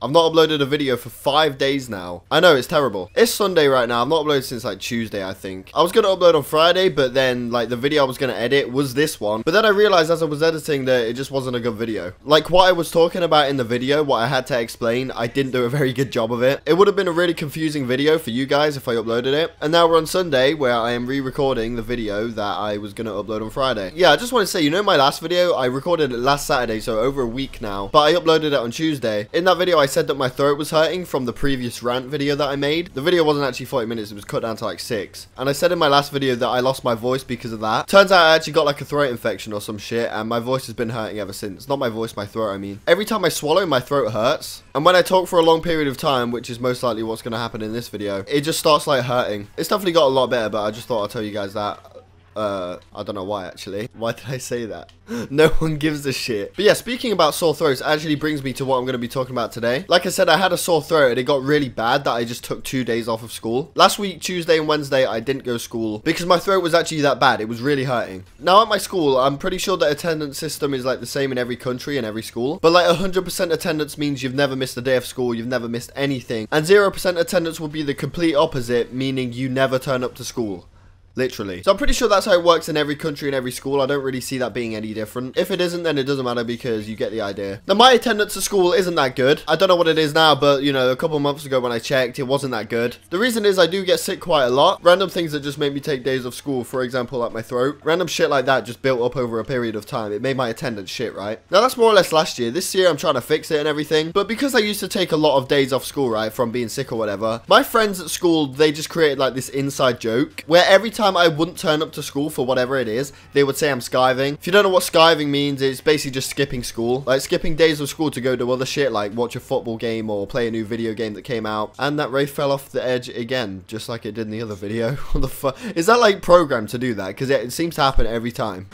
I've not uploaded a video for 5 days now. I know, it's terrible. It's Sunday right now. I've not uploaded since like Tuesday, I think. I was going to upload on Friday, but then like the video I was going to edit was this one. But then I realized as I was editing that it just wasn't a good video. Like what I was talking about in the video, what I had to explain, I didn't do a very good job of it. It would have been a really confusing video for you guys if I uploaded it. And now we're on Sunday where I am re-recording the video that I was going to upload on Friday. Yeah, I just want to say, you know my last video? I recorded it last Saturday, so over a week now. But I uploaded it on Tuesday. In that video, I said that my throat was hurting from the previous rant video that I made. The video wasn't actually 40 minutes, it was cut down to like 6. And I said in my last video that I lost my voice because of that. Turns out I actually got like a throat infection or some shit, and my voice has been hurting ever since. Not my voice, my throat, I mean. Every time I swallow, my throat hurts. And when I talk for a long period of time, which is most likely what's going to happen in this video, it just starts like hurting. It's definitely got a lot better, but I just thought I'd tell you guys that. I don't know why actually. Why did I say that? No one gives a shit. But yeah, speaking about sore throats actually brings me to what I'm going to be talking about today. Like I said, I had a sore throat and it got really bad that I just took 2 days off of school. Last week, Tuesday and Wednesday, I didn't go to school because my throat was actually that bad. It was really hurting. Now at my school, I'm pretty sure the attendance system is like the same in every country and every school. But like 100% attendance means you've never missed a day of school, you've never missed anything. And 0% attendance will be the complete opposite, meaning you never turn up to school. Literally. So I'm pretty sure that's how it works in every country and every school. I don't really see that being any different. If it isn't, then it doesn't matter because you get the idea. Now, my attendance at school isn't that good. I don't know what it is now, but, you know, a couple months ago when I checked, it wasn't that good. The reason is I do get sick quite a lot. Random things that just make me take days off school, for example, like my throat. Random shit like that just built up over a period of time. It made my attendance shit, right? Now, that's more or less last year. This year, I'm trying to fix it and everything. But because I used to take a lot of days off school, right, from being sick or whatever, my friends at school, they just created like this inside joke where every time I wouldn't turn up to school for whatever it is, they would say I'm skiving. If you don't know what skiving means, it's basically just skipping school. Like skipping days of school to go do other shit like watch a football game or play a new video game that came out. And that Wraith fell off the edge again, just like it did in the other video. What the fuck? Is that like programmed to do that? Because it seems to happen every time.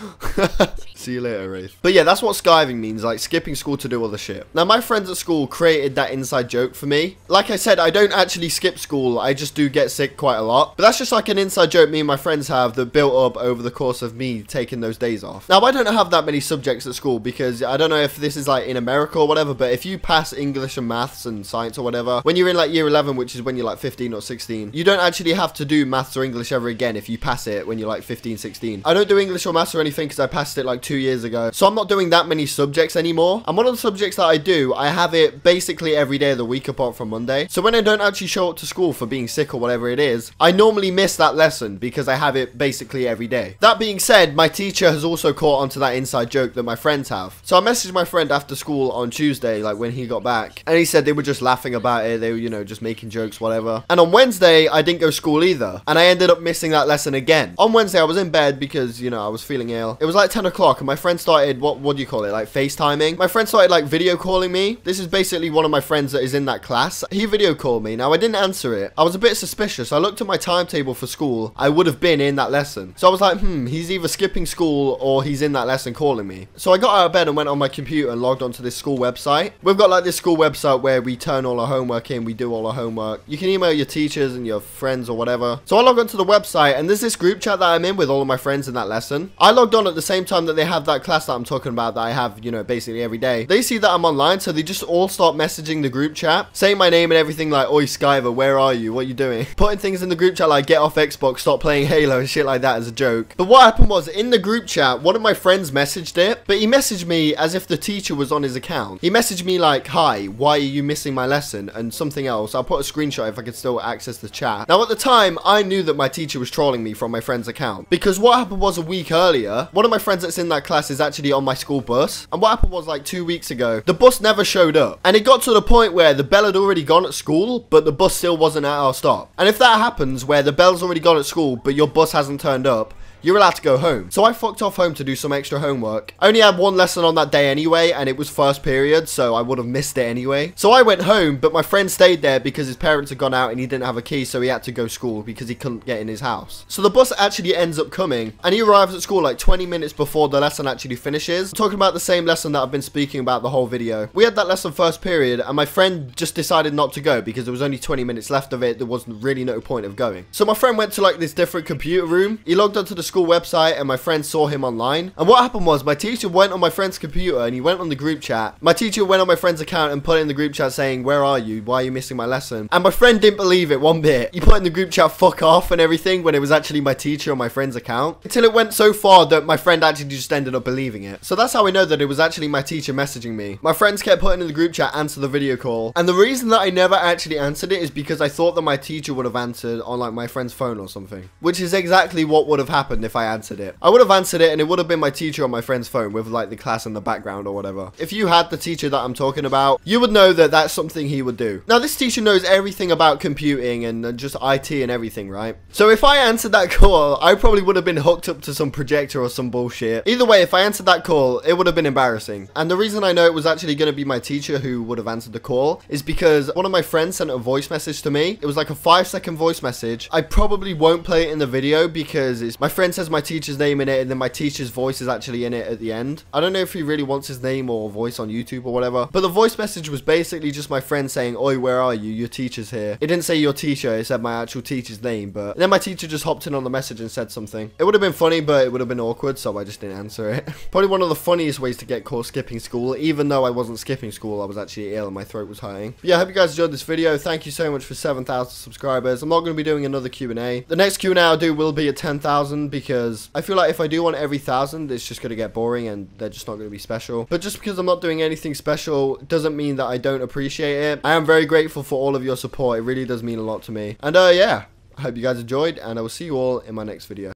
See you later, Wraith. But yeah, that's what skiving means, like skipping school to do other shit. Now, my friends at school created that inside joke for me. Like I said, I don't actually skip school. I just do get sick quite a lot. But that's just like an inside joke me and my friends have that built up over the course of me taking those days off. Now, I don't have that many subjects at school because I don't know if this is like in America or whatever, but if you pass English and maths and science or whatever, when you're in like year 11, which is when you're like 15 or 16, you don't actually have to do maths or English ever again if you pass it when you're like 15, 16. I don't do English or maths or anything because I passed it like 2 years ago. So I'm not doing that many subjects anymore. And one of the subjects that I do, I have it basically every day of the week apart from Monday. So when I don't actually show up to school for being sick or whatever it is, I normally miss that lesson because I have it basically every day. That being said, my teacher has also caught onto that inside joke that my friends have. So I messaged my friend after school on Tuesday, like when he got back, and he said they were just laughing about it. They were, you know, just making jokes, whatever. And on Wednesday, I didn't go to school either. And I ended up missing that lesson again. On Wednesday, I was in bed because, you know, I was feeling ill. It was like 10 o'clock and my friend started, what do you call it? Like FaceTiming. My friend started like video calling me. This is basically one of my friends that is in that class. He video called me. Now, I didn't answer it. I was a bit suspicious. I looked at my timetable for school. I would have been in that lesson. So I was like, he's either skipping school or he's in that lesson calling me. So I got out of bed and went on my computer and logged onto this school website. We've got like this school website where we turn all our homework in, we do all our homework. You can email your teachers and your friends or whatever. So I log onto the website and there's this group chat that I'm in with all of my friends in that lesson. I logged on at the same time that they have that class that I'm talking about that I have, you know, basically every day. They see that I'm online, so they just all start messaging the group chat, saying my name and everything like, "Oi, Skyver, where are you? What are you doing?" Putting things in the group chat like, "Get off Xbox, stop playing Halo," and shit like that as a joke. But what happened was, in the group chat, one of my friends messaged it, but he messaged me as if the teacher was on his account. He messaged me like, "Hi, why are you missing my lesson?" and something else. I'll put a screenshot if I could still access the chat. Now, at the time, I knew that my teacher was trolling me from my friend's account, because what happened was a week earlier, one of my friends that's in that class is actually on my school bus, and what happened was like 2 weeks ago, the bus never showed up, and it got to the point where the bell had already gone at school, but the bus still wasn't at our stop. And if that happens, where the bell's already gone at school, but your bus hasn't turned up, you're allowed to go home. So I fucked off home to do some extra homework. I only had one lesson on that day anyway, and it was first period, so I would have missed it anyway. So I went home, but my friend stayed there because his parents had gone out and he didn't have a key, so he had to go to school because he couldn't get in his house. So the bus actually ends up coming, and he arrives at school like 20 minutes before the lesson actually finishes. I'm talking about the same lesson that I've been speaking about the whole video. We had that lesson first period, and my friend just decided not to go because there was only 20 minutes left of it. There wasn't really no point of going. So my friend went to like this different computer room. He logged onto the school website and my friend saw him online. And what happened was my teacher went on my friend's computer and he went on the group chat. My teacher went on my friend's account and put it in the group chat saying, "Where are you? Why are you missing my lesson?" And my friend didn't believe it one bit. He put in the group chat "fuck off" and everything when it was actually my teacher on my friend's account. Until it went so far that my friend actually just ended up believing it. So that's how I know that it was actually my teacher messaging me. My friends kept putting in the group chat, "Answer the video call." And the reason that I never actually answered it is because I thought that my teacher would have answered on like my friend's phone or something. Which is exactly what would have happened if I answered it. I would have answered it and it would have been my teacher on my friend's phone with like the class in the background or whatever. If you had the teacher that I'm talking about, you would know that that's something he would do. Now this teacher knows everything about computing and just IT and everything, right? So if I answered that call, I probably would have been hooked up to some projector or some bullshit. Either way, if I answered that call, it would have been embarrassing. And the reason I know it was actually going to be my teacher who would have answered the call is because one of my friends sent a voice message to me. It was like a 5-second voice message. I probably won't play it in the video because my friend says my teacher's name in it and then my teacher's voice is actually in it at the end. I don't know if he really wants his name or voice on YouTube or whatever, but the voice message was basically just my friend saying, "Oi, where are you? Your teacher's here." It didn't say your teacher, it said my actual teacher's name, but then my teacher just hopped in on the message and said something. It would have been funny, but it would have been awkward, so I just didn't answer it. Probably one of the funniest ways to get caught skipping school. Even though I wasn't skipping school, I was actually ill and my throat was hurting. But yeah, I hope you guys enjoyed this video. Thank you so much for 7,000 subscribers. I'm not going to be doing another Q&A. The next Q&A I'll do will be at 10,000 because I feel like if I do one every 1,000, it's just going to get boring and they're just not going to be special. But just because I'm not doing anything special doesn't mean that I don't appreciate it. I am very grateful for all of your support. It really does mean a lot to me. And yeah, I hope you guys enjoyed and I will see you all in my next video.